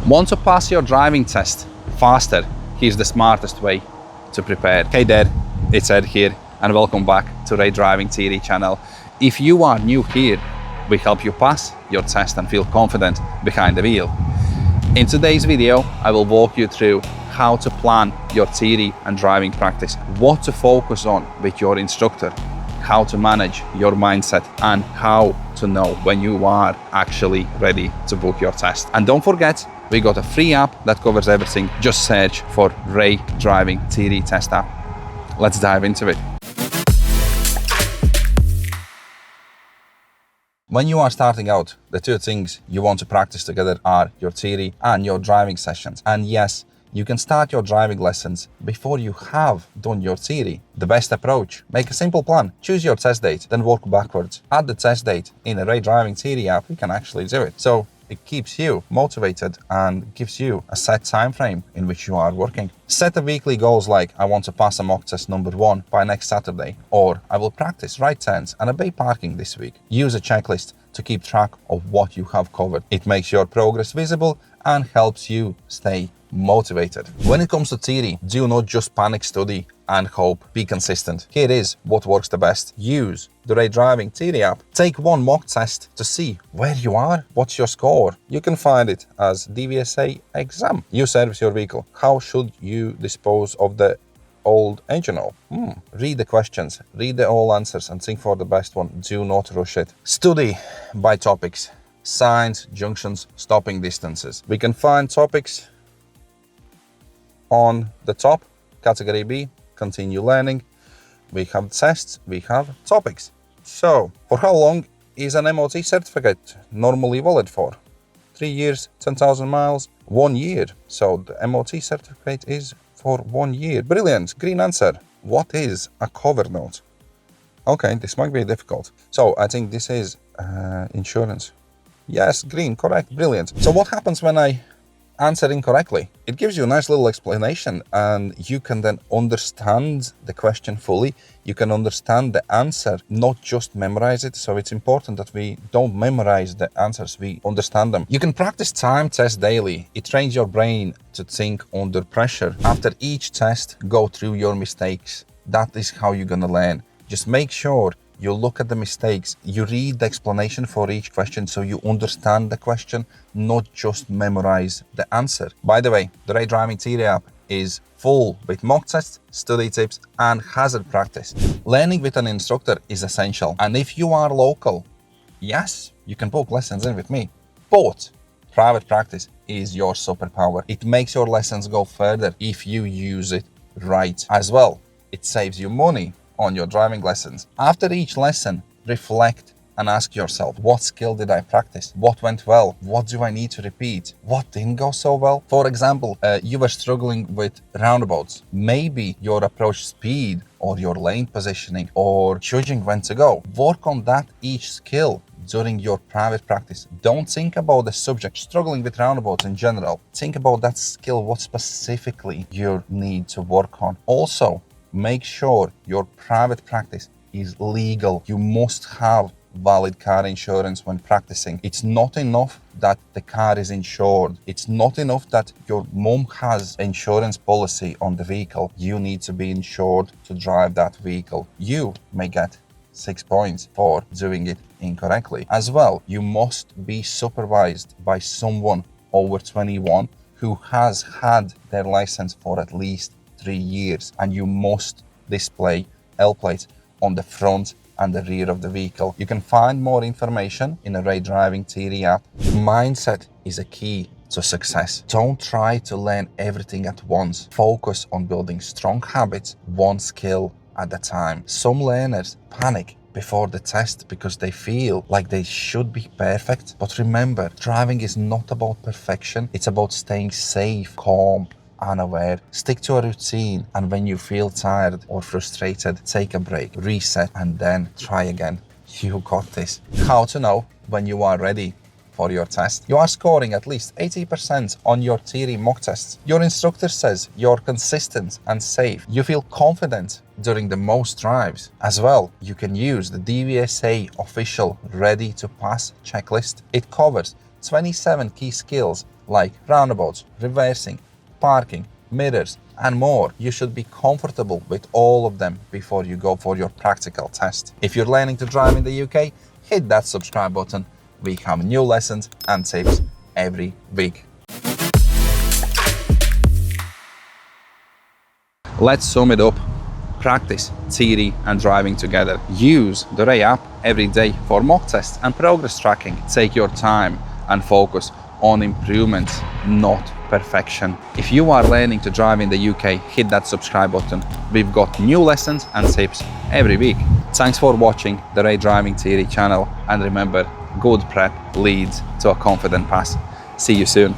Want to pass your driving test faster? Here's the smartest way to prepare. Hey there, it's Ed here and welcome back to Ray Driving Theory channel. If you are new here, we help you pass your test and feel confident behind the wheel. In today's video, I will walk you through how to plan your theory and driving practice, what to focus on with your instructor, how to manage your mindset, and how to know when you are actually ready to book your test. And don't forget, we got a free app that covers everything. Just search for Ray Driving Theory Test app. Let's dive into it. When you are starting out, the two things you want to practice together are your theory and your driving sessions. And yes, you can start your driving lessons before you have done your theory. The best approach: make a simple plan, choose your test date, then work backwards. Add the test date in a Ray Driving Theory app, you can actually do it. So it keeps you motivated and gives you a set time frame in which you are working. Set a weekly goals like, I want to pass a mock test number 1 by next Saturday, or I will practice right turns and obey parking this week. Use a checklist to keep track of what you have covered. It makes your progress visible and helps you stay motivated. When it comes to theory, do not just panic study and hope. Be consistent. Here is what works the best. Use the Ray Driving Theory app. Take one mock test to see where you are, what's your score. You can find it as DVSA exam. You service your vehicle. How should you dispose of the old engine oil? Read the questions, read all answers and think for the best one. Do not rush it. Study by topics. Signs, junctions, stopping distances. We can find topics on the top, category B, continue learning. We have tests, we have topics. So, for how long is an MOT certificate normally valid for? 3 years, 10,000 miles, 1 year. So the MOT certificate is for 1 year. Brilliant, green answer. What is a cover note? Okay, this might be difficult. So I think this is insurance. Yes, green, correct, brilliant. So what happens when I answer incorrectly? It gives you a nice little explanation and you can then understand the question fully. You can understand the answer, not just memorize it. So it's important that we don't memorize the answers, we understand them. You can practice time test daily. It trains your brain to think under pressure. After each test, go through your mistakes. That is how you're gonna learn. Just make sure you look at the mistakes, you read the explanation for each question so you understand the question, not just memorize the answer. By the way, the Ray Driving Theory app is full with mock tests, study tips, and hazard practice. Learning with an instructor is essential. And if you are local, yes, you can book lessons in with me, but private practice is your superpower. It makes your lessons go further if you use it right. As well, it saves you money on your driving lessons. After each lesson, reflect and ask yourself, what skill did I practice? What went well? What do I need to repeat? What didn't go so well? For example, you were struggling with roundabouts. Maybe your approach speed or your lane positioning or judging when to go. Work on that each skill during your private practice. Don't think about the subject struggling with roundabouts in general. Think about that skill, what specifically you need to work on. Also, make sure your private practice is legal. You must have valid car insurance when practicing. It's not enough that the car is insured. It's not enough that your mom has insurance policy on the vehicle. You need to be insured to drive that vehicle. You may get 6 points for doing it incorrectly. As well, you must be supervised by someone over 21 who has had their license for at least 3 years, and you must display L plates on the front and the rear of the vehicle. You can find more information in a Ray Driving Theory app. Mindset is a key to success. Don't try to learn everything at once. Focus on building strong habits, one skill at a time. Some learners panic before the test because they feel like they should be perfect. But remember, driving is not about perfection. It's about staying safe, calm, unaware. Stick to a routine, and when you feel tired or frustrated, take a break, reset, and then try again. You got this. How to know when you are ready for your test? You are scoring at least 80% on your theory mock tests. Your instructor says you're consistent and safe. You feel confident during the most drives. As well, you can use the DVSA official Ready to Pass checklist. It covers 27 key skills like roundabouts, reversing, parking, mirrors, and more. You should be comfortable with all of them before you go for your practical test. If you're learning to drive in the UK, hit that subscribe button. We have new lessons and tips every week. Let's sum it up. Practice, theory and driving together. Use the Ray app every day for mock tests and progress tracking. Take your time and focus on improvements, not perfection. If you are learning to drive in the UK, hit that subscribe button. We've got new lessons and tips every week. Thanks for watching the Ray Driving Theory channel, and remember, good prep leads to a confident pass. See you soon.